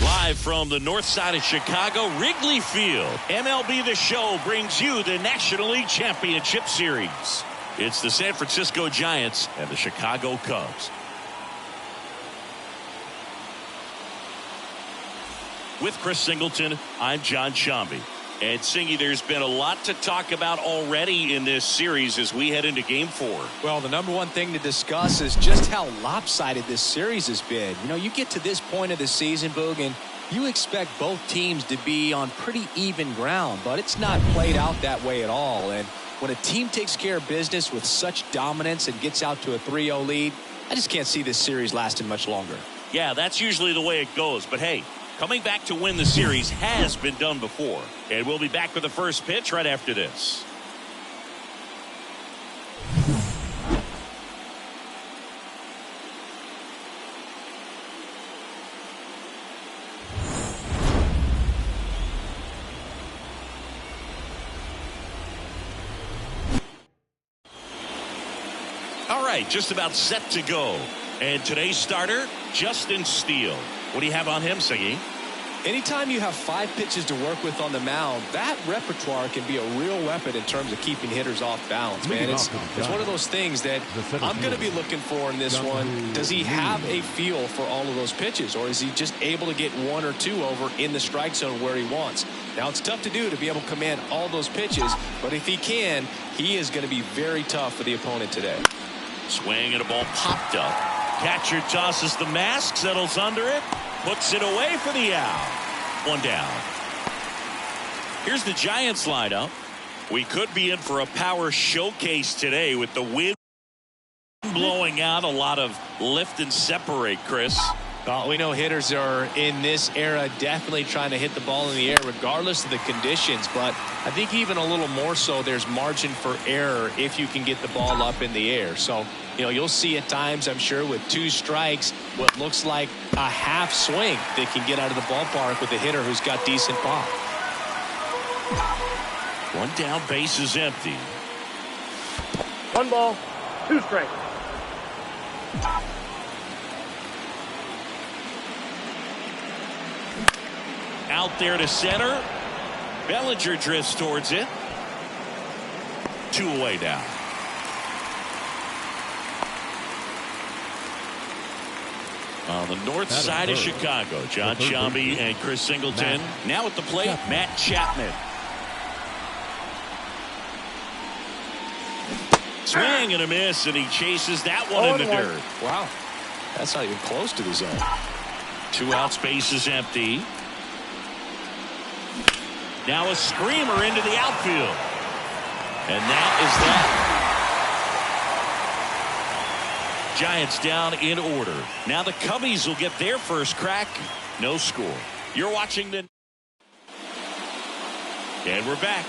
Live from the north side of Chicago, Wrigley Field, MLB The Show brings you the National League Championship Series. It's the San Francisco Giants and the Chicago Cubs. With Chris Singleton, I'm John Shambi. And Singy, there's been a lot to talk about already in this series as we head into Game 4. Well, the number one thing to discuss is just how lopsided this series has been. You know, you get to this point of the season, Boog, and you expect both teams to be on pretty even ground, but it's not played out that way at all. And when a team takes care of business with such dominance and gets out to a 3-0 lead, I just can't see this series lasting much longer. Yeah, that's usually the way it goes. But hey, coming back to win the series has been done before. And we'll be back with the first pitch right after this. All right, just about set to go. And today's starter, Justin Steele. What do you have on him, Siggy? Anytime you have 5 pitches to work with on the mound, that repertoire can be a real weapon in terms of keeping hitters off balance, man. It's one of those things that I'm going to be looking for in this one. Does he have a feel for all of those pitches, or is he just able to get 1 or 2 over in the strike zone where he wants? Now, it's tough to do to be able to command all those pitches, but if he can, he is going to be very tough for the opponent today. Swing and a ball popped up. Catcher tosses the mask, settles under it, puts it away for the out. 1 down. Here's the Giants lineup. We could be in for a power showcase today with the wind blowing out. A lot of lift and separate, Chris. We know hitters are in this era definitely trying to hit the ball in the air regardless of the conditions, but I think even a little more so there's margin for error if you can get the ball up in the air. So, you know, you'll see at times, I'm sure, with 2 strikes, what looks like a half swing that can get out of the ballpark with a hitter who's got decent pop. 1 down, base is empty. 1 ball, 2 strikes. Out there to center. Bellinger drifts towards it. 2 away now. On the north side of Chicago, John Shambi and Chris Singleton. Now at the plate, Matt Chapman. Swing and a miss, and he chases that one in the dirt. Wow, that's not even close to the zone. 2 outs, base is empty. Now a screamer into the outfield. And that is that. Giants down in order. Now the Cubbies will get their first crack. No score. You're watching the... And we're back.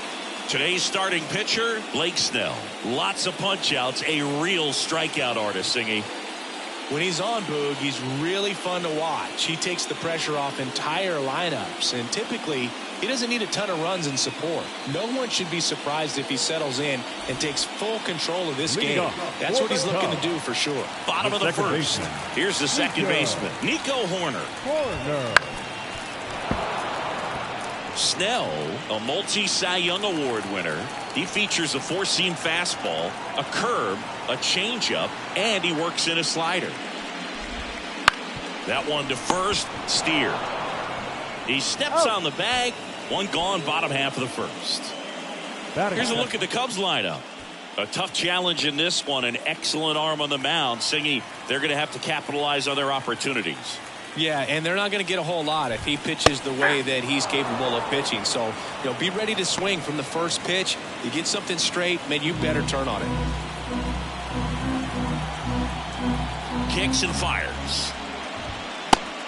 Today's starting pitcher, Blake Snell. Lots of punch-outs. A real strikeout artist, Singy. When he's on, Boog, he's really fun to watch. He takes the pressure off entire lineups, and typically he doesn't need a ton of runs and support. No one should be surprised if he settles in and takes full control of this game. That's what he's looking to do for sure. Bottom of the first. Here's the second baseman, Nico Horner. Snell, a multi-Cy Young Award winner. He features a 4-seam fastball, a curve, a changeup, and he works in a slider. That one to first, Steer. He steps on the bag. 1 gone, bottom half of the first. Here's a look at the Cubs lineup. A tough challenge in this one. An excellent arm on the mound. Singy, they're going to have to capitalize on their opportunities. Yeah, and they're not going to get a whole lot if he pitches the way that he's capable of pitching. So, be ready to swing from the first pitch. You get something straight, man, you better turn on it. Kicks and fires.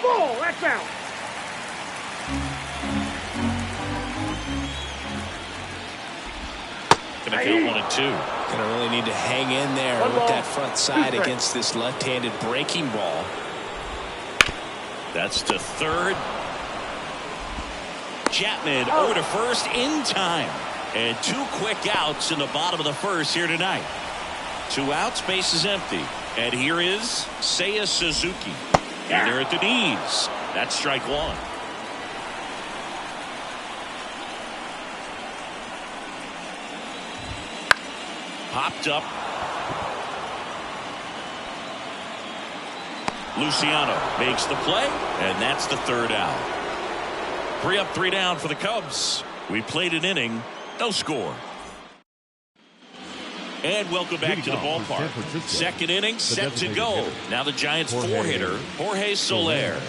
Ball, that's out. Gonna count 1-2. Gonna really need to hang in there with that front side against this left-handed breaking ball. That's to third. Chapman over to first in time. And 2 quick outs in the bottom of the first here tonight. 2 outs, base is empty. And here is Seiya Suzuki. And they're at the knees. That's strike 1. Popped up. Luciano makes the play, and that's the 3rd out. 3 up, 3 down for the Cubs. We played an inning, no score. And welcome back to the ballpark. 2nd inning set to go. Now the Giants 4-hitter, Jorge Soler.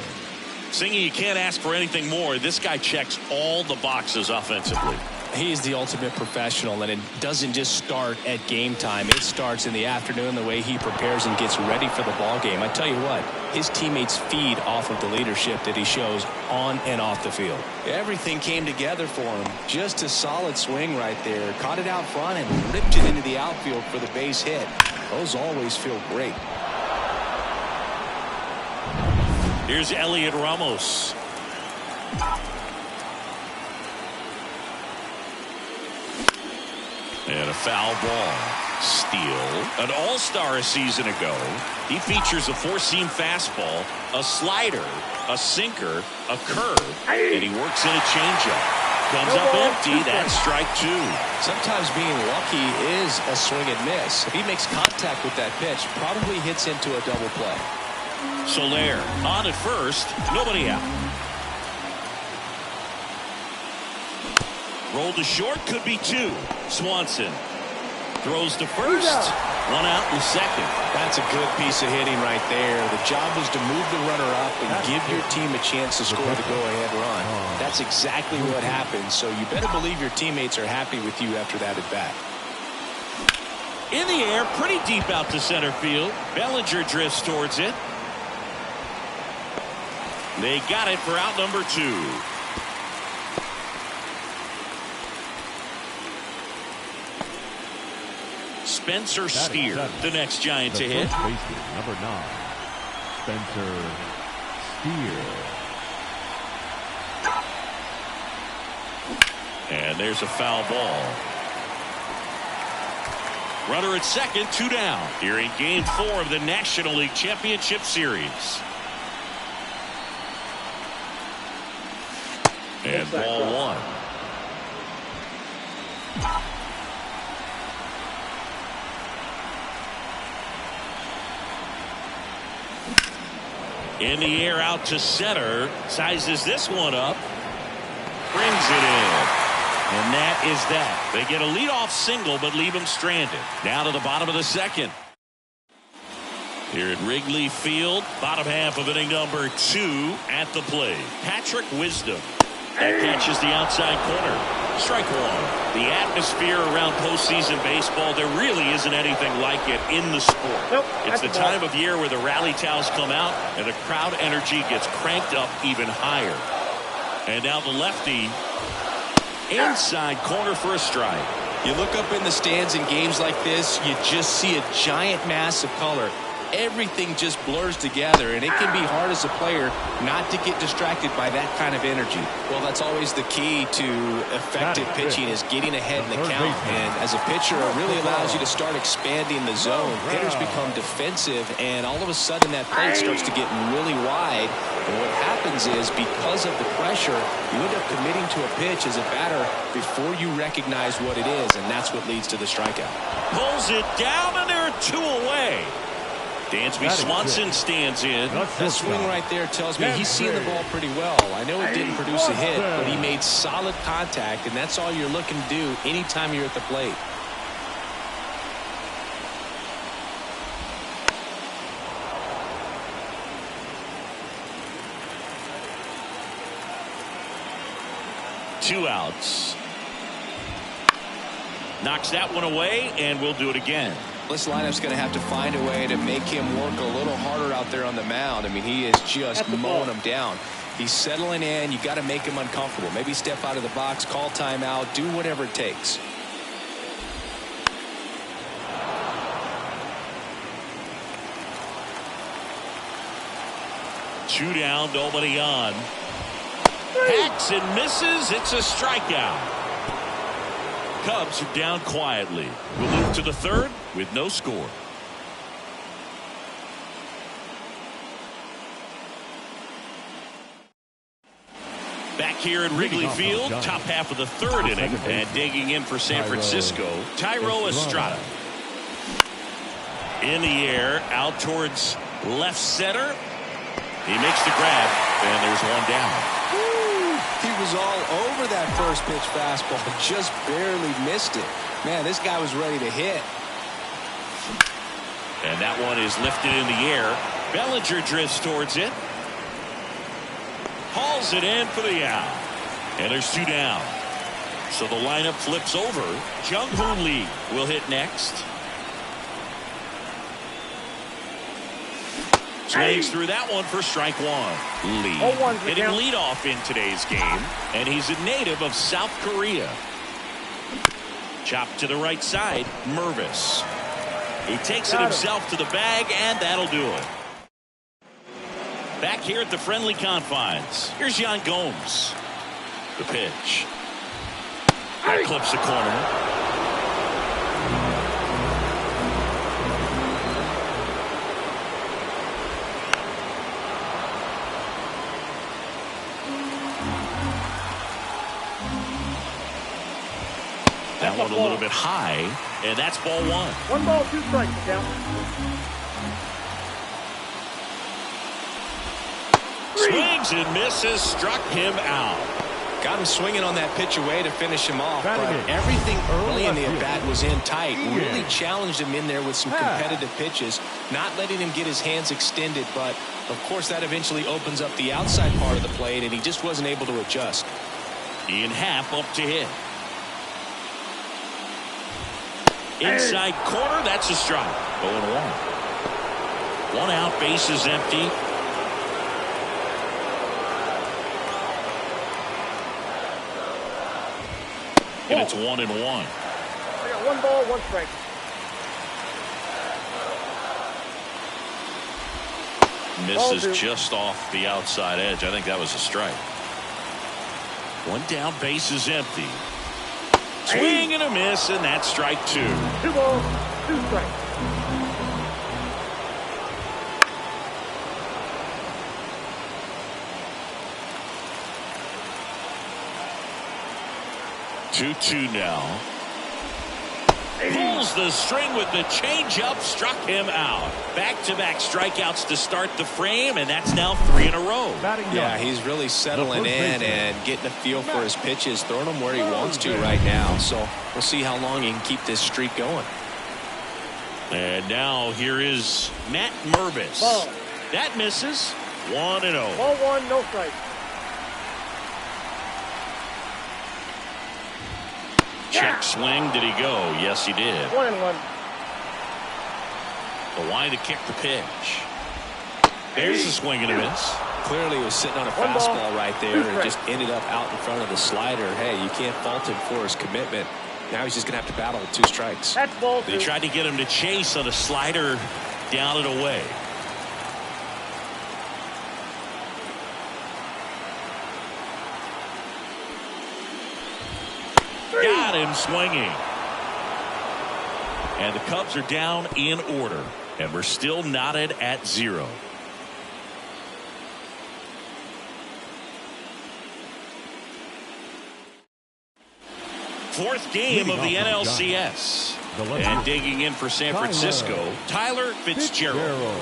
Singy, you can't ask for anything more. This guy checks all the boxes offensively. He's the ultimate professional, and it doesn't just start at game time. It starts in the afternoon, the way he prepares and gets ready for the ball game. I tell you what, his teammates feed off of the leadership that he shows on and off the field. Everything came together for him. Just a solid swing right there. Caught it out front and ripped it into the outfield for the base hit. Those always feel great. Here's Elliot Ramos. And a foul ball. Steele, an all-star a season ago. He features a 4-seam fastball, a slider, a sinker, a curve, and he works in a changeup. Comes up empty. That's strike 2. Sometimes being lucky is a swing and miss. If he makes contact with that pitch, probably hits into a double play. Soler on at first, nobody out. Roll to short, could be 2. Swanson throws to first. 1 out in second. That's a good piece of hitting right there. The job was to move the runner up and give your team a chance to score the go-ahead run. That's exactly what happened, so you better believe your teammates are happy with you after that at bat. In the air, pretty deep out to center field. Bellinger drifts towards it. They got it for out number 2. Spencer Steer, the next Giant to hit. Number 9, Spencer Steer. And there's a foul ball. Runner at second, 2 down. Here in Game 4 of the National League Championship Series. And ball 1. In the air out to center. Sizes this one up. Brings it in. And that is that. They get a leadoff single but leave him stranded. Now to the bottom of the second. Here at Wrigley Field, bottom half of inning number 2 at the plate. Patrick Wisdom. That catches the outside corner. Strike 1. The atmosphere around postseason baseball, there really isn't anything like it in the sport. Nope, it's the time of year where the rally towels come out and the crowd energy gets cranked up even higher. And now the lefty inside corner for a strike. You look up in the stands in games like this, you just see a giant mass of color. Everything just blurs together, and it can be hard as a player not to get distracted by that kind of energy. Well, that's always the key to effective pitching, is getting ahead in the count. And as a pitcher, it really allows you to start expanding the zone. Hitters become defensive, and all of a sudden that plate starts to get really wide. And what happens is, because of the pressure, you end up committing to a pitch as a batter before you recognize what it is, and that's what leads to the strikeout. Pulls it down, and there are 2 away. Dansby Swanson stands in. That swing right there tells me he's seeing the ball pretty well. I know it didn't produce a hit, but he made solid contact, and that's all you're looking to do anytime you're at the plate. 2 outs. Knocks that one away, and we'll do it again. This lineup's going to have to find a way to make him work a little harder out there on the mound. I mean, he is just mowing him down. He's settling in. You got to make him uncomfortable. Maybe step out of the box, call timeout, do whatever it takes. Two down, nobody on. Hacks and misses. It's a strikeout. Cubs are down quietly. We'll move to the third with no score. Back here at Wrigley Field, top half of the third inning, and digging in for San Francisco, Thairo Estrada. In the air, out towards left center. He makes the grab, and there's one down. He was all over that first pitch fastball, just barely missed it. Man, this guy was ready to hit. And that one is lifted in the air. Bellinger drifts towards it. Hauls it in for the out. And there's 2 down. So the lineup flips over. Jung-Hoo Lee will hit next. Swings through that one for strike 1. Lee hitting leadoff in today's game, and he's a native of South Korea. Chopped to the right side, Mervis. He takes it himself to the bag, and that'll do it. Back here at the friendly confines, here's Yan Gomes. The pitch. That clips the corner. That one a little bit high, and that's ball 1. 1 ball, 2 strikes, down. Swings and misses, struck him out. Got him swinging on that pitch away to finish him off, but everything early in the at-bat was in tight. Really challenged him in there with some competitive pitches, not letting him get his hands extended, but of course that eventually opens up the outside part of the plate, and he just wasn't able to adjust. Ian Happ up to hit. Inside corner, that's a strike. 0-1. 1 out, bases empty. And it's 1-1. I got 1 ball, 1 strike. Misses just off the outside edge. I think that was a strike. 1 down, bases empty. Swing and a miss, and that's strike 2. 2 balls, 2 strikes. Two now. Pulls the string with the changeup, struck him out. Back-to-back strikeouts to start the frame, and that's now 3 in a row. Yeah, he's really settling in and getting a feel for his pitches, throwing them where he wants to right now. So we'll see how long he can keep this streak going. And now here is Matt Mervis. Ball. That misses. 1-0. Ball 1, no strike. Check swing. Did he go? Yes, he did. 1-1. The line to kick the pitch. There's a swing and a miss. Clearly was sitting on a fastball right there and just ended up out in front of the slider. Hey, you can't fault him for his commitment. Now he's just going to have to battle with 2 strikes. That's ball 2. They tried to get him to chase on a slider down and away. Got him swinging. And the Cubs are down in order. And we're still knotted at 0. Fourth game of the NLCS. And digging in for San Francisco, Tyler Fitzgerald.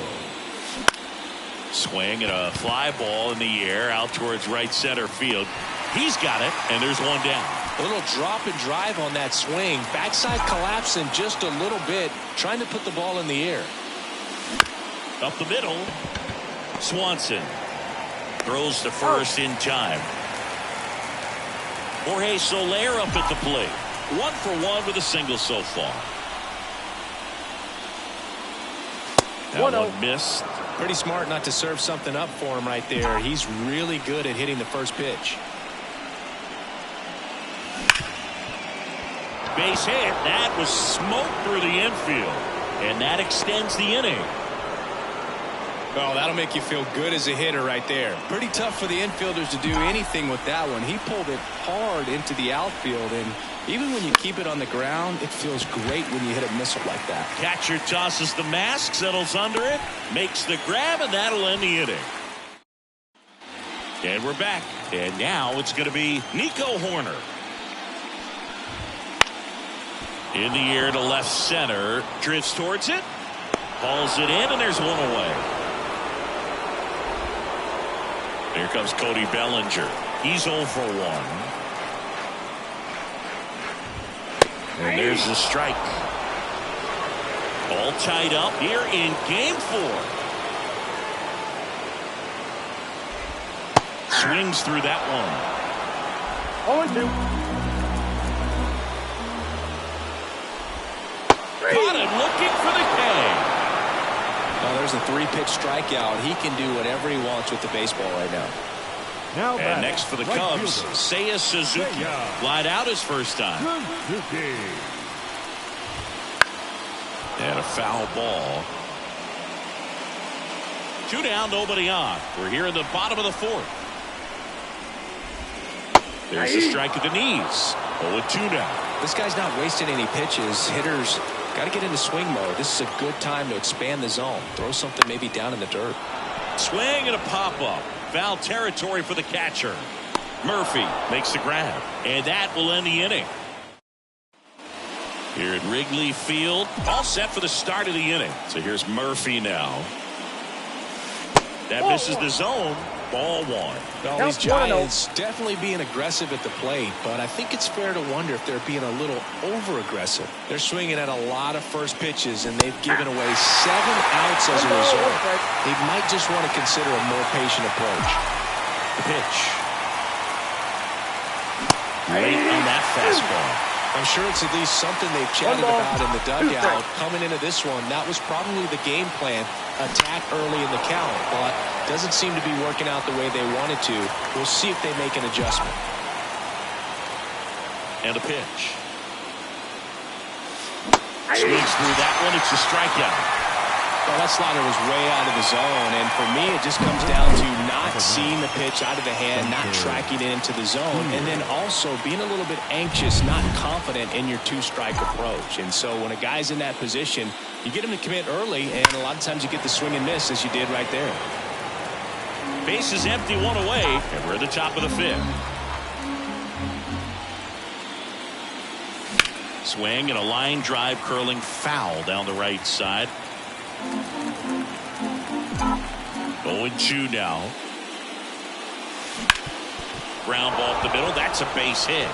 Swing and a fly ball in the air out towards right center field. He's got it, and there's 1 down. A little drop and drive on that swing. Backside collapsing just a little bit, trying to put the ball in the air. Up the middle, Swanson throws to first in time. Jorge Soler up at the plate. 1 for 1 with a single so far. That one missed. Pretty smart not to serve something up for him right there. He's really good at hitting the first pitch. Base hit. That was smoke through the infield. And that extends the inning. Oh, that'll make you feel good as a hitter right there. Pretty tough for the infielders to do anything with that one. He pulled it hard into the outfield, and even when you keep it on the ground, it feels great when you hit a missile like that. Catcher tosses the mask, settles under it, makes the grab, and that'll end the inning. And we're back. And now it's going to be Nico Horner. In the air to left center. Drifts towards it. Hauls it in, and there's one away. Here comes Cody Bellinger. He's 0 for 1. And there's the strike. All tied up here in game 4. Swings through that one. 0-2. Got him looking for the K. Well, there's a 3-pitch strikeout. He can do whatever he wants with the baseball right now. And next for the Cubs, Seiya Suzuki. Lied out his first time. And a foul ball. 2 down, nobody on. We're here in the bottom of the 4th. There's a strike at the knees. 0-2 now. This guy's not wasting any pitches. Hitters got to get into swing mode. This is a good time to expand the zone. Throw something maybe down in the dirt. Swing and a pop-up. Foul territory for the catcher. Murphy makes the grab. And that will end the inning. Here at Wrigley Field, all set for the start of the inning. So here's Murphy now. That misses the zone. Ball 1. Well, these Giants definitely being aggressive at the plate, but I think it's fair to wonder if they're being a little over-aggressive. They're swinging at a lot of first pitches, and they've given away 7 outs as a result. They might just want to consider a more patient approach. The pitch. Late on that fastball. I'm sure it's at least something they've chatted about in the dugout. Coming into this one, that was probably the game plan. Attack early in the count, but doesn't seem to be working out the way they wanted to. We'll see if they make an adjustment. And a pitch. Swings through that one. It's a strikeout. Well, that slider was way out of the zone, and for me, it just comes down to not seeing the pitch out of the hand, not tracking it into the zone, and then also being a little bit anxious, not confident in your 2-strike approach. And so when a guy's in that position, you get him to commit early, and a lot of times you get the swing and miss, as you did right there. Base is empty, 1 away, and we're at the top of the 5th. Swing and a line drive curling foul down the right side. 0-2 now. Ground ball up the middle. That's a base hit.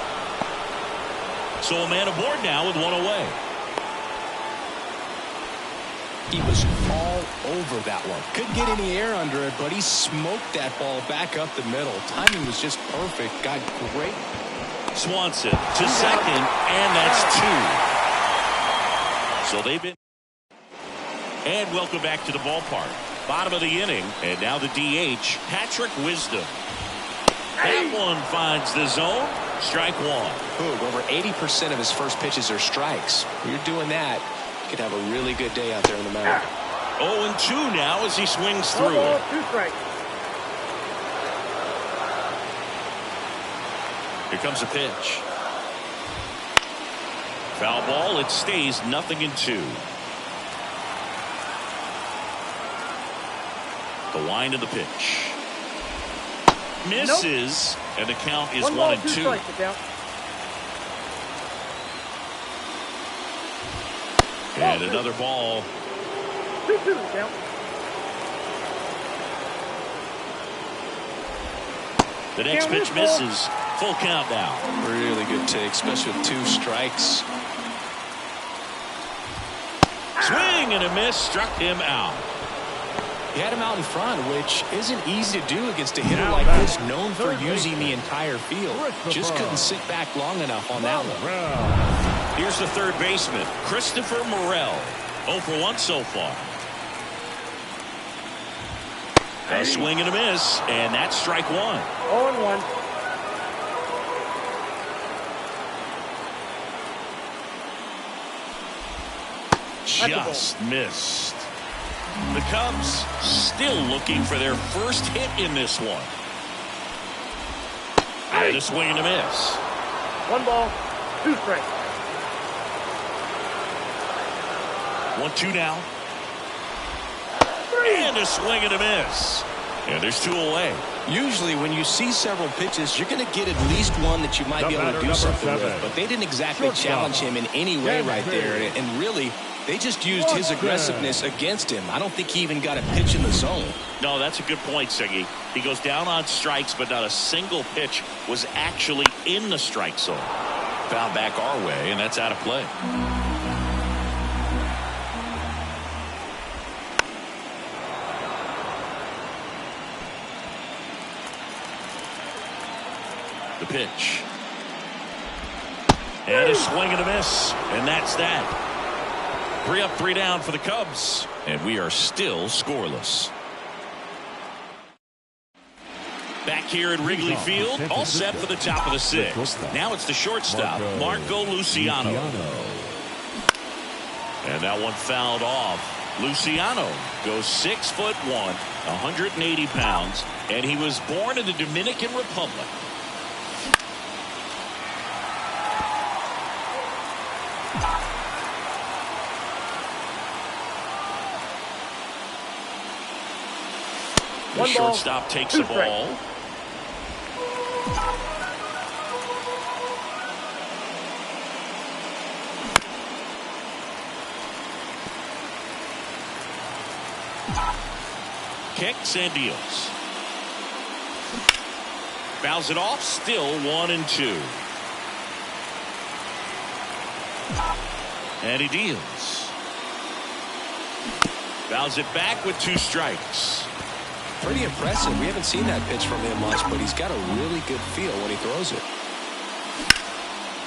So a man aboard now with 1 away. He was all over that one. Couldn't get any air under it, but he smoked that ball back up the middle. Timing was just perfect. Got great. Swanson to second, and that's 2. So they've been. And welcome back to the ballpark. Bottom of the inning, and now the DH, Patrick Wisdom. That one finds the zone. Strike 1. Boog, over 80% of his first pitches are strikes. When you're doing that, you could have a really good day out there in the mound. 0-2 now as he swings through it. 2 strikes. Here comes a pitch. Foul ball. It stays 0-2. The wind of the pitch. Misses, and the count is 1-2. And another ball. 2-2 count. The next pitch misses. Full count now. Really good take, especially with 2 strikes. Swing and a miss, struck him out. He had him out in front, which isn't easy to do against a hitter like this, known for using the entire field. Just couldn't sit back long enough on that one. Here's the third baseman, Christopher Morel. 0 for 1 so far. A swing and a miss, and that's strike one. 0-1. Just missed. The Cubs still looking for their first hit in this one. And a swing and a miss. 1 ball, 2 strikes. 1-2 now. And a swing and a miss. And there's 2 away. Usually when you see several pitches, you're going to get at least one that you might be able to do something with. But they didn't exactly challenge him in any way right there. And really, they just used his aggressiveness against him. I don't think he even got a pitch in the zone. No, that's a good point, Siggy. He goes down on strikes, but not a single pitch was actually in the strike zone. Found back our way, and that's out of play. The pitch. And a swing and a miss, and that's that. 3 up, 3 down for the Cubs, and we are still scoreless. Back here at Wrigley Field, all set for the top of the 6th. Now it's the shortstop, Marco Luciano. And that one fouled off. Luciano goes 6'1", 180 pounds, and he was born in the Dominican Republic. The shortstop takes the ball. Kicks and deals. Fouls it off. Still 1-2. And he deals. Fouls it back with 2 strikes. Pretty impressive. We haven't seen that pitch from him much, but he's got a really good feel when he throws it.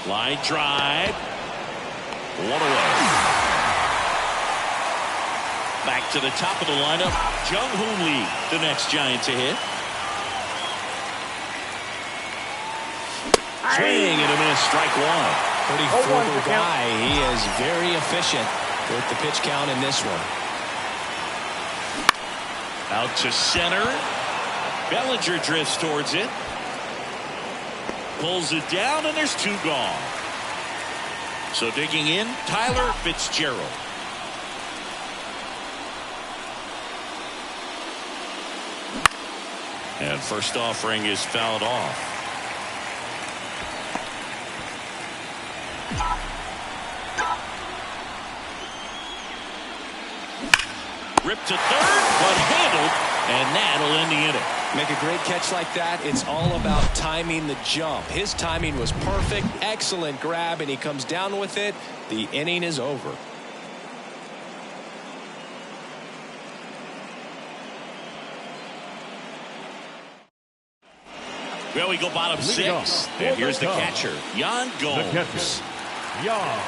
Line drive. 1 away. Back to the top of the lineup. Jung-Hoon Lee, the next Giant to hit. Swing and a miss. Strike 1. Pretty frugal guy. He is very efficient with the pitch count in this one. Out to center. Bellinger drifts towards it. Pulls it down, and there's 2 gone. So digging in, Tyler Fitzgerald. And first offering is fouled off. Ripped to third, but handled, and that'll end the inning. Make a great catch like that. It's all about timing the jump. His timing was perfect. Excellent grab, and he comes down with it. The inning is over. Well, we go bottom 6. And here's the catcher, Yan Gomes. Yan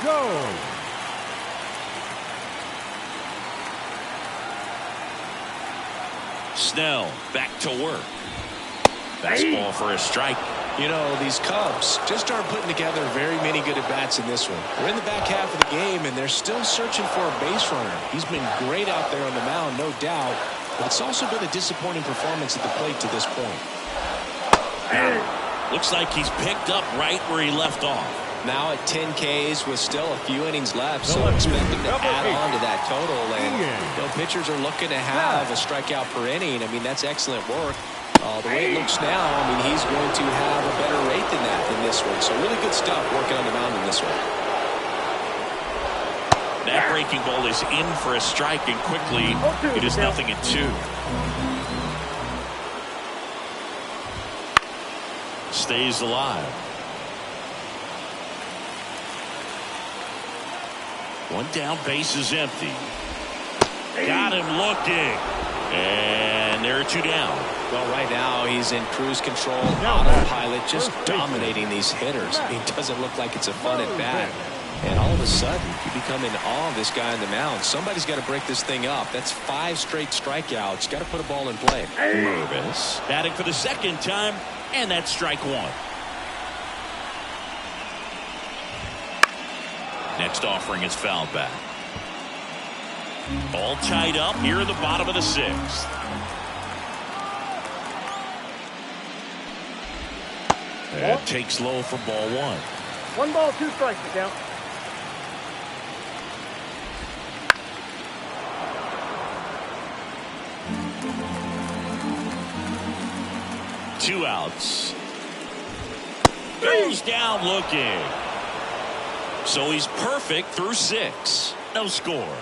Gomes. Snell back to work. Fastball for a strike. You know, these Cubs just aren't putting together very many good at-bats in this one. We're in the back half of the game, and they're still searching for a base runner. He's been great out there on the mound, no doubt, but it's also been a disappointing performance at the plate to this point. Looks like he's picked up right where he left off. Now at 10 Ks with still a few innings left, so expect him to add on to that total. And you know, pitchers are looking to have a strikeout per inning. I mean, that's excellent work. The way it looks now, I mean, he's going to have a better rate than that in this one. So really good stuff working on the mound in this one. That breaking ball is in for a strike, and quickly it is 0-2. Stays alive. 1 down, base is empty. Got him looking. And there are two down. Well, right now he's in cruise control, autopilot, just dominating these hitters. He doesn't look like it's a fun at bat. And all of a sudden, you become in awe of this guy on the mound. Somebody's got to break this thing up. That's 5 straight strikeouts. Got to put a ball in play. Nervous. Batting for the second time, and that's strike one. Next offering is fouled back. All tied up here in the bottom of the 6th. That takes low for ball 1. 1 ball, 2 strikes to count. Two outs. Goes down looking. So he's perfect through 6. No score.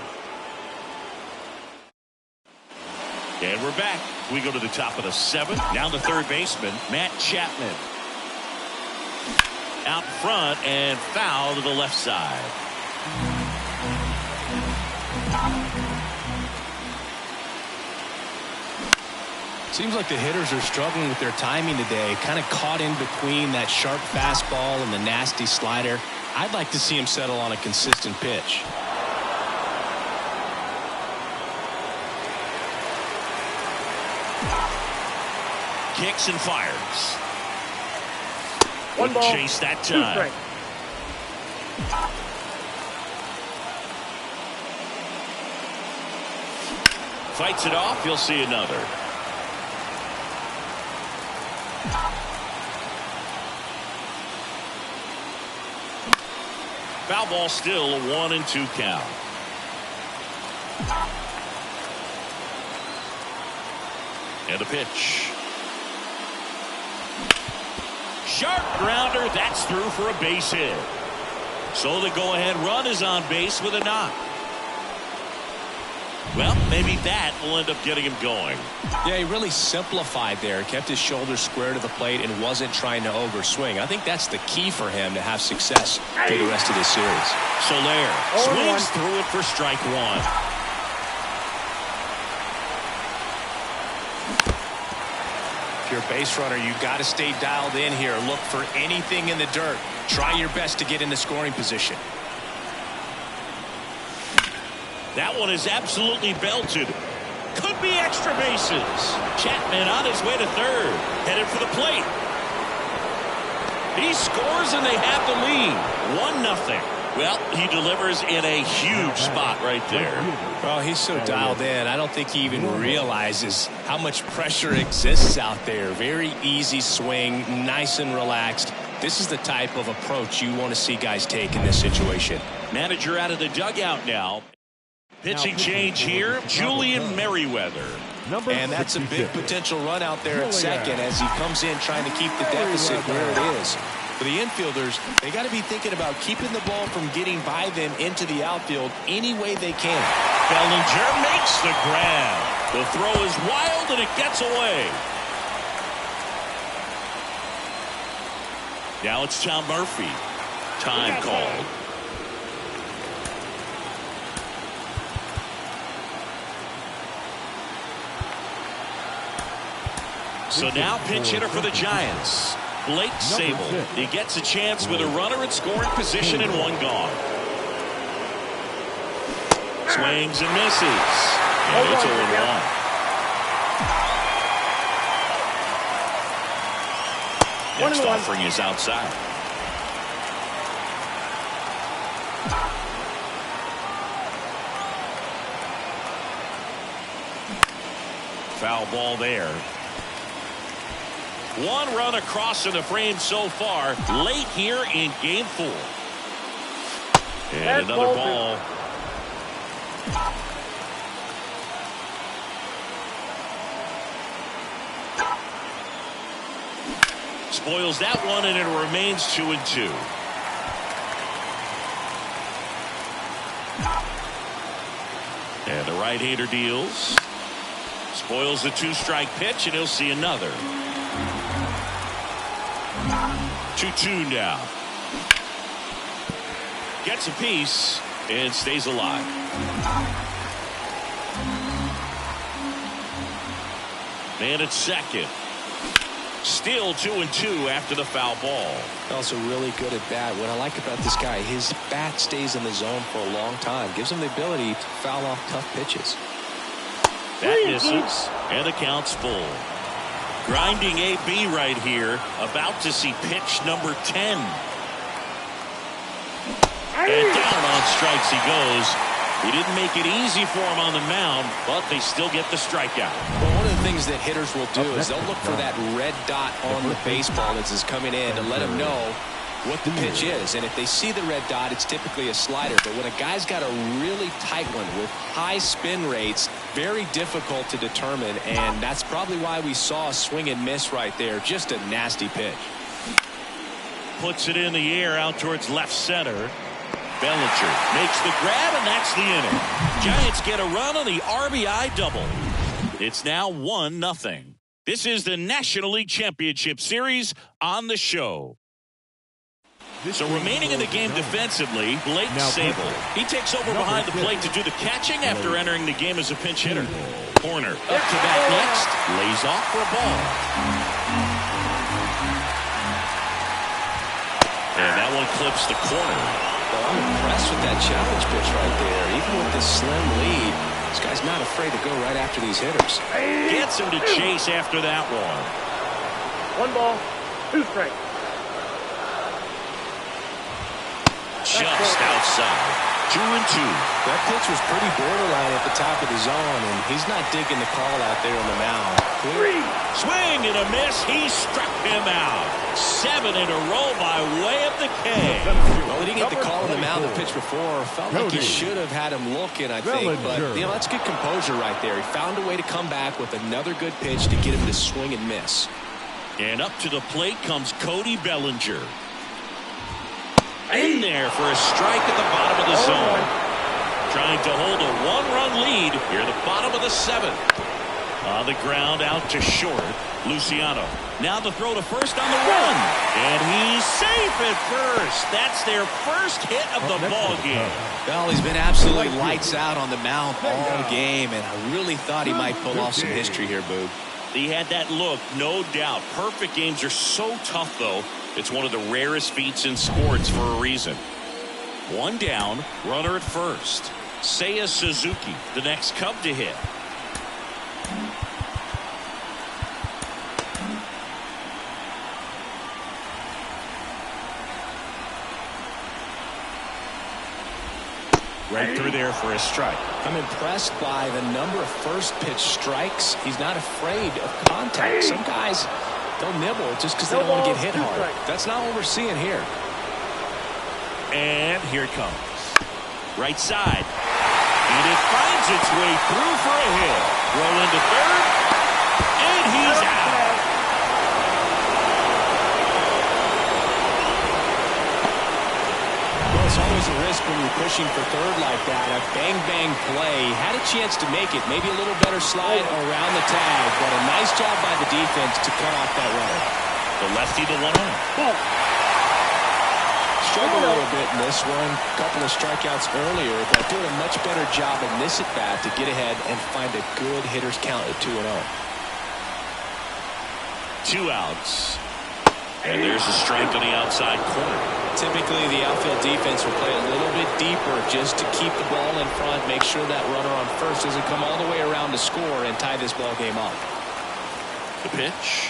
And we're back. We go to the top of the 7th. Now the third baseman, Matt Chapman. Out front and foul to the left side. Seems like the hitters are struggling with their timing today. Kind of caught in between that sharp fastball and the nasty slider. I'd like to see him settle on a consistent pitch. Kicks and fires. 1 ball, chase that 2 time. strikes. Fights it off. You'll see another. Foul ball, still a 1-2 count. And a pitch. Sharp grounder. That's through for a base hit. So the go-ahead run is on base with a knock. Well, maybe that will end up getting him going. Yeah, he really simplified there. Kept his shoulders square to the plate and wasn't trying to overswing. I think that's the key for him to have success through the rest of this series. Soler swings through it for strike 1. If you're a base runner, you got to stay dialed in here. Look for anything in the dirt. Try your best to get in the scoring position. That one is absolutely belted. Could be extra bases. Chapman on his way to third. Headed for the plate. He scores and they have the lead. 1-0. Well, he delivers in a huge spot right there. Well, he's so dialed in. I don't think he even realizes how much pressure exists out there. Very easy swing, nice and relaxed. This is the type of approach you want to see guys take in this situation. Manager out of the dugout now. Pitching change here, Julian Merriweather. And that's a big potential run out there at second as he comes in trying to keep the deficit where it is. For the infielders, they got to be thinking about keeping the ball from getting by them into the outfield any way they can. Bellinger makes the grab. The throw is wild and it gets away. Now it's Tom Murphy. Time called. So now pinch hitter for the Giants, Blake Sable. He gets a chance with a runner in scoring position and 1 gone. Swings and misses. And it's 0-1. Next offering is outside. Foul ball there. 1 run across in the frame so far late here in game 4. And another ball. Spoils that one and it remains 2-2. And the right-hander deals. Spoils the 2-strike pitch and he'll see another. 2-2 now. Gets a piece and stays alive. Man at second. Still 2-2 after the foul ball. Also really good at bat. What I like about this guy, his bat stays in the zone for a long time. Gives him the ability to foul off tough pitches. That misses, and the count's full. Grinding AB right here. About to see pitch number 10. And down on strikes he goes. He didn't make it easy for him on the mound, but they still get the strikeout. Well, one of the things that hitters will do is they'll look for that red dot on the baseball as it's coming in to let them know what the pitch is. And if they see the red dot, it's typically a slider. But when a guy's got a really tight one with high spin rates, very difficult to determine. And that's probably why we saw a swing and miss right there. Just a nasty pitch. Puts it in the air out towards left center. Bellinger makes the grab, and that's the inning. Giants get a run on the RBI double. It's now 1-0. This is the National League Championship Series on the show. So remaining in the game defensively, Blake Sable. He takes over behind the plate to do the catching after entering the game as a pinch hitter. Corner up to bat next. Lays off for a ball. And that one clips the corner. Well, I'm impressed with that challenge pitch right there. Even with this slim lead, this guy's not afraid to go right after these hitters. Gets him to chase after that one. 1 ball, 2 strikes. Just outside. 2-2. That pitch was pretty borderline at the top of the zone, and he's not digging the call out there on the mound. Swing and a miss. He struck him out. 7 in a row by way of the K. Well, he didn't get the call on the mound the pitch before. Felt like he should have had him looking, I think. But, that's good composure right there. He found a way to come back with another good pitch to get him to swing and miss. And up to the plate comes Cody Bellinger. In there for a strike at the bottom of the zone. Trying to hold a 1-run lead here at the bottom of the 7th. On the ground out to short. Luciano. Now the throw to first on the run. And he's safe at first. That's their first hit of the ball game. Well, he's been absolutely lights out on the mound all game, and I really thought he might pull off some history here, Boog. He had that look, no doubt. Perfect games are so tough, though. It's one of the rarest feats in sports for a reason. 1 down, runner at first. Seiya Suzuki, the next Cub to hit. Right through there for a strike. I'm impressed by the number of first pitch strikes. He's not afraid of contact. Some guys, they'll nibble just because they don't want to get hit hard. That's not what we're seeing here. And here it comes. Right side. And it finds its way through for a hit. Throw into third. And he's out. Well, it's always a risk when you're pushing for third like that. A bang-bang play. Had a chance to make it. Maybe a little better slide around the tag. But a nice job by the defense to cut off that runner. The lefty, the 1-0. Struggled a little bit in this one. A couple of strikeouts earlier, but doing a much better job in this at-bat to get ahead and find a good hitter's count at 2-0. 2 outs. And there's a strike on the outside corner. Typically, the outfield defense will play a little bit deeper just to keep the ball in front, make sure that runner on first doesn't come all the way around to score and tie this ball game up. The pitch.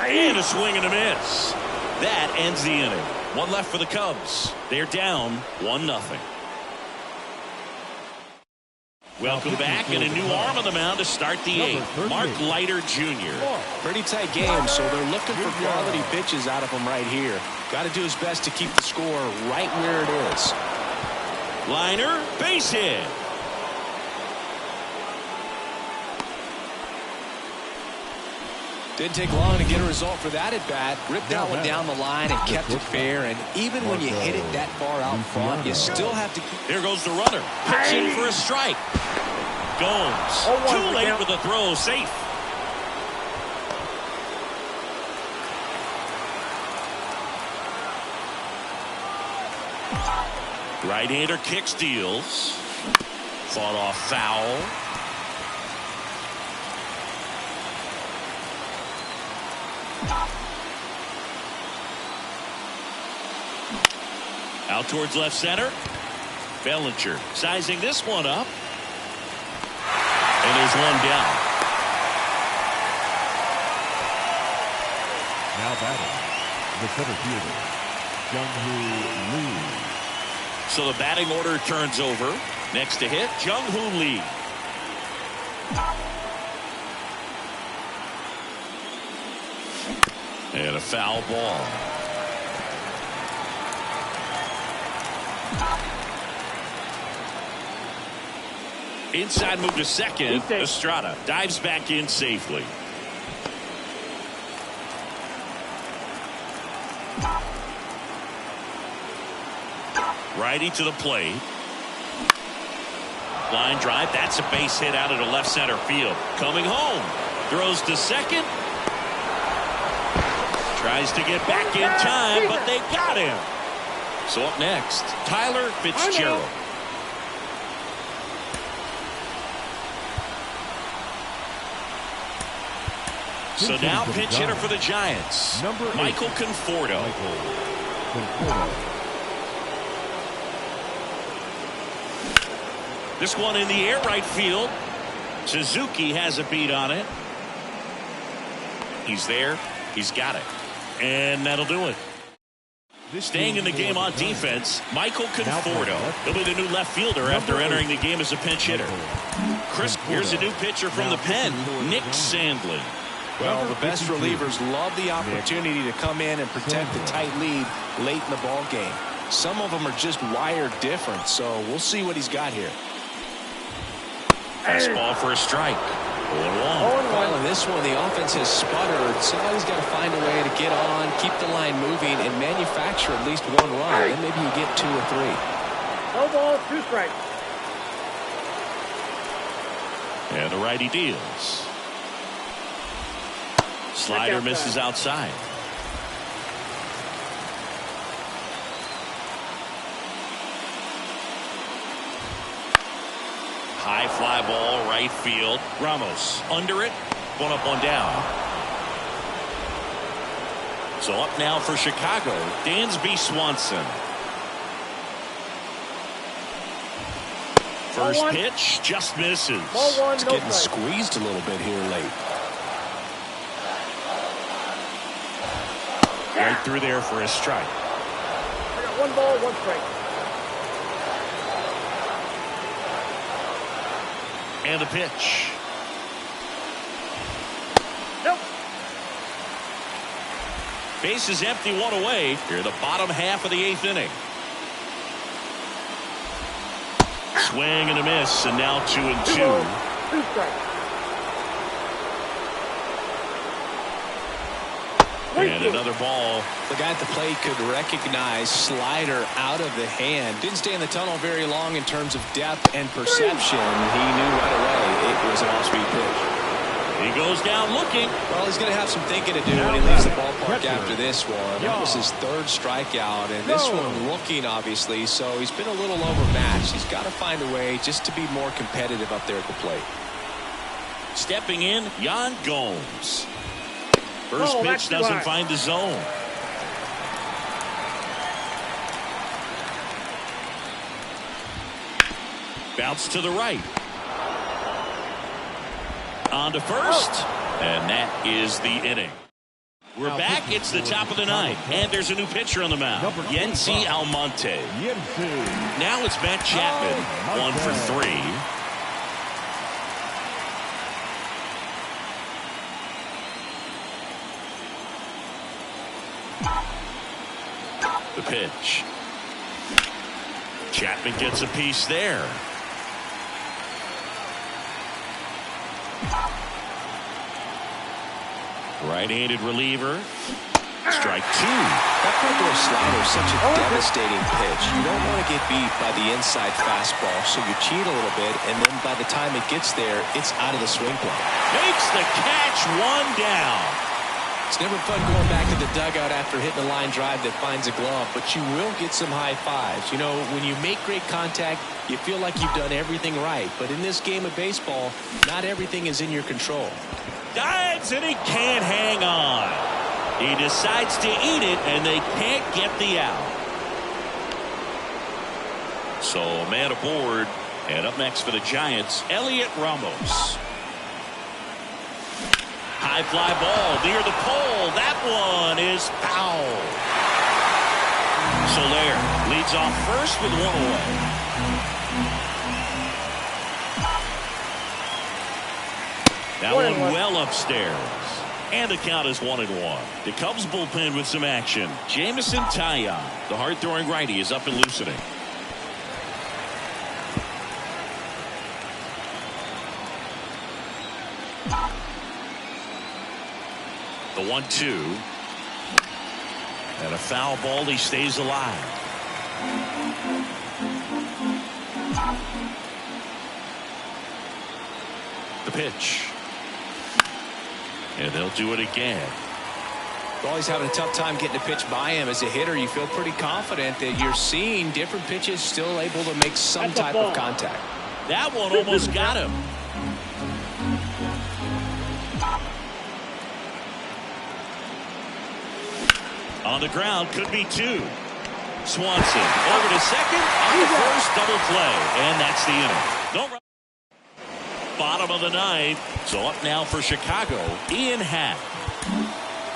And a swing and a miss. That ends the inning. 1 left for the Cubs. They're down 1-0. Welcome back, and a new arm on the mound to start the 8th. Mark Leiter Jr. Pretty tight game, so they're looking for quality pitches out of him right here. Got to do his best to keep the score right where it is. Liner, base hit. Didn't take long to get a result for that at-bat. Ripped that one down the line and kept it fair. And even when you hit it that far out front, you still have to... There goes the runner. Pitching for a strike. Gomes. Too late with the throw. Safe. Right-hander kick steals. Fought off foul. Out towards left center. Bellinger sizing this one up. And there's one down. Now batting, the center fielder, Jung-Hoo Lee. So the batting order turns over. Next to hit, Jung-Hoo Lee. And a foul ball. Inside move to second. Estrada dives back in safely. Righty to the plate. Line drive. That's a base hit out of the left center field. Coming home. Throws to second. Tries to get back in time, but they got him. So up next, Tyler Fitzgerald. So now pinch hitter for the Giants, Michael Conforto. This one in the air right field. Suzuki has a beat on it. He's there. He's got it. And that'll do it. Staying in the game on defense, Michael Conforto. He'll be the new left fielder after entering the game as a pinch hitter. Chris, here's a new pitcher from the pen, Nick Sandlin. Well, the best relievers love the opportunity to come in and protect the tight lead late in the ball game. Some of them are just wired different, so we'll see what he's got here. Fastball for a strike. 0-1. Well, in this one, the offense has sputtered. Somebody's got to find a way to get on, keep the line moving, and manufacture at least one run. Then maybe you get 2 or 3. No ball, 2 strikes. And the righty deals. Slider misses outside. High fly ball, right field. Ramos under it. 1 up, 1 down. So up now for Chicago, Dansby Swanson. First pitch just misses. It's getting squeezed a little bit here late. Right through there for a strike. I got 1 ball, 1 strike. And a pitch. Nope. Base is empty, 1 away. Here, the bottom half of the 8th inning. Swing and a miss, and now 2-2. 2 strikes. And another ball. The guy at the plate could recognize slider out of the hand. Didn't stay in the tunnel very long in terms of depth and perception. He knew right away it was an off-speed pitch. He goes down looking. Well, he's going to have some thinking to do when he leaves the ballpark after this one. That was his 3rd strikeout, and this one looking, obviously, so he's been a little overmatched. He's got to find a way just to be more competitive up there at the plate. Stepping in, Yan Gomes. First pitch doesn't find the zone. Bounce to the right. On to first. And that is the inning. We're back. It's the top of the 9th. And there's a new pitcher on the mound. Yency Almonte. Now it's Matt Chapman. 1 for 3. The pitch. Chapman gets a piece there. Right-handed reliever. Strike 2. That front-door slider is such a devastating pitch. You don't want to get beat by the inside fastball, so you cheat a little bit, and then by the time it gets there, it's out of the swing plane. Makes the catch, 1 down. It's never fun going back to the dugout after hitting a line drive that finds a glove, but you will get some high fives. You know, when you make great contact, you feel like you've done everything right. But in this game of baseball, not everything is in your control. Dives and he can't hang on. He decides to eat it, and they can't get the out. So a man aboard, and up next for the Giants, Elliot Ramos. High fly ball near the pole. That one is foul. Soler leads off first with one away. That one well upstairs. And the count is 1-1. The Cubs bullpen with some action. Jamison Taillon, the hard-throwing righty, is up and loosening. The 1-2. And a foul ball. He stays alive. The pitch. And they'll do it again. Well, he's having a tough time getting a pitch by him. As a hitter, you feel pretty confident that you're seeing different pitches still able to make some type of contact. That one almost got him. On the ground, could be two. Swanson over to second on the first double play, and that's the inning. Don't run. Bottom of the ninth. So up now for Chicago, Ian Happ.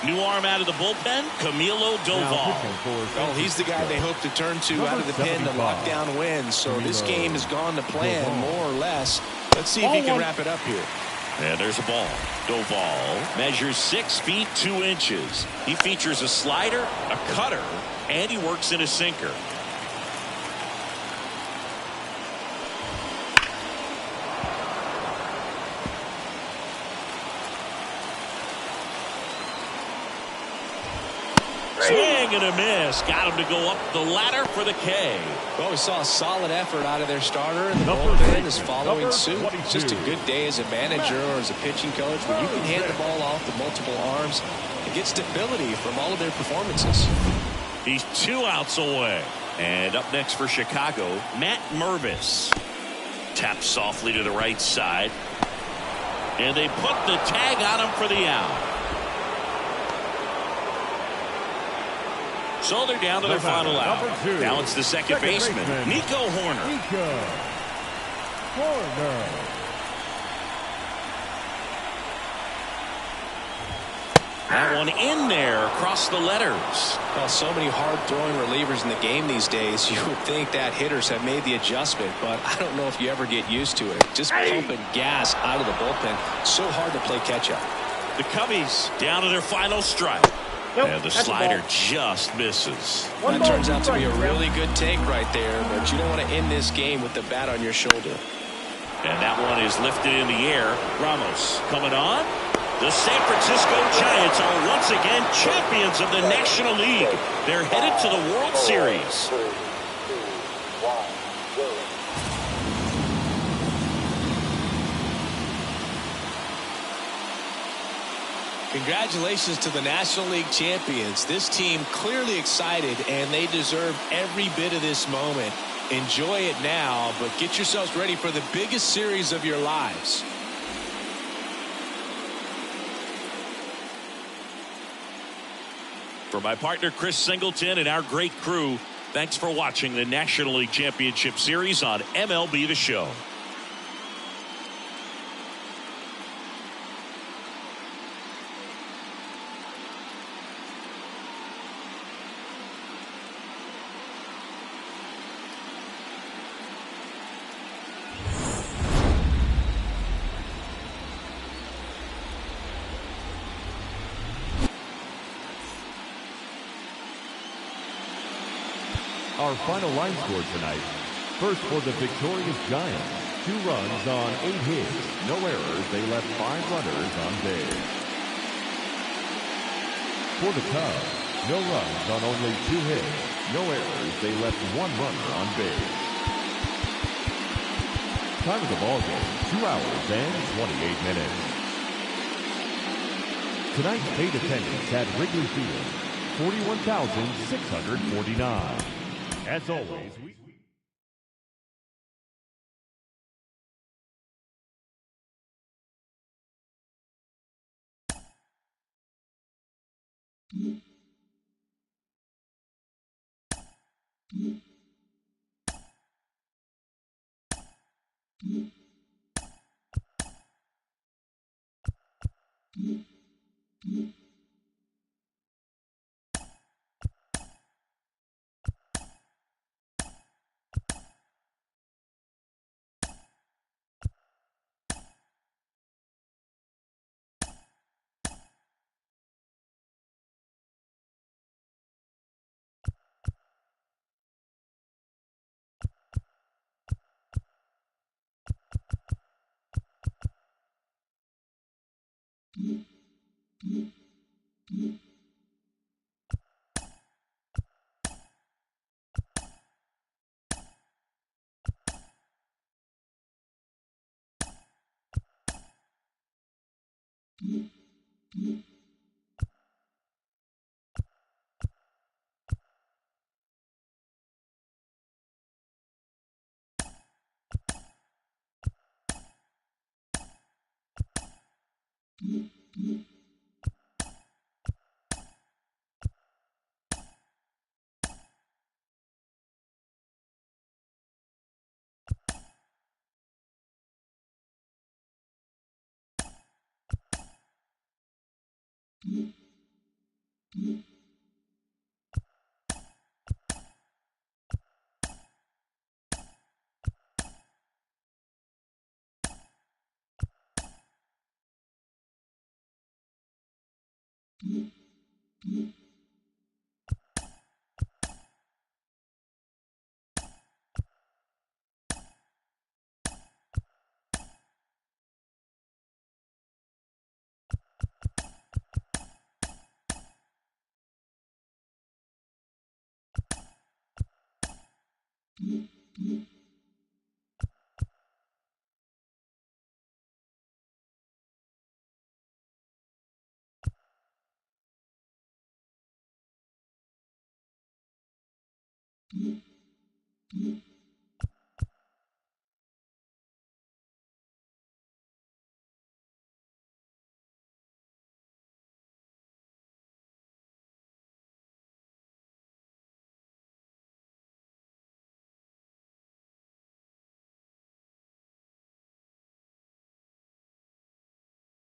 New arm out of the bullpen, Camilo Doval. Well, he's the guy they hope to turn to out of the pen to lock down wins. So this game has gone to plan more or less. Let's see if he can wrap it up here. And there's a ball. Doval measures 6 feet 2 inches. He features a slider, a cutter, and he works in a sinker. Swing and a miss. Got him to go up the ladder for the K. Well, we saw a solid effort out of their starter, and the bullpen is following suit. Just a good day as a manager or as a pitching coach when you can hand the ball off to multiple arms and get stability from all of their performances. He's 2 outs away. And up next for Chicago, Matt Mervis. Taps softly to the right side. And they put the tag on him for the out. So they're down to their final out. Now it's the second baseman, Nico Hoerner. That one in there across the letters. Well, so many hard-throwing relievers in the game these days, you would think that hitters have made the adjustment, but I don't know if you ever get used to it. Just pumping gas out of the bullpen. So hard to play catch-up. The Cubbies down to their final strike. Nope, and the slider just misses. That turns out to be a really good take right there, but you don't want to end this game with the bat on your shoulder. And that one is lifted in the air. Ramos coming on. The San Francisco Giants are once again champions of the National League. They're headed to the World Series. Congratulations to the National League champions. This team clearly excited, and they deserve every bit of this moment. Enjoy it now, but get yourselves ready for the biggest series of your lives. For my partner Chris Singleton and our great crew, thanks for watching the National League Championship Series on MLB The Show. Our final line score tonight. First for the victorious Giants. 2 runs on 8 hits. No errors. They left 5 runners on base. For the Cubs, no runs on only 2 hits. No errors. They left 1 runner on base. Time of the ball game, 2 hours and 28 minutes. Tonight's paid attendance at Wrigley Field, 41,649. As always, Mm-hmm.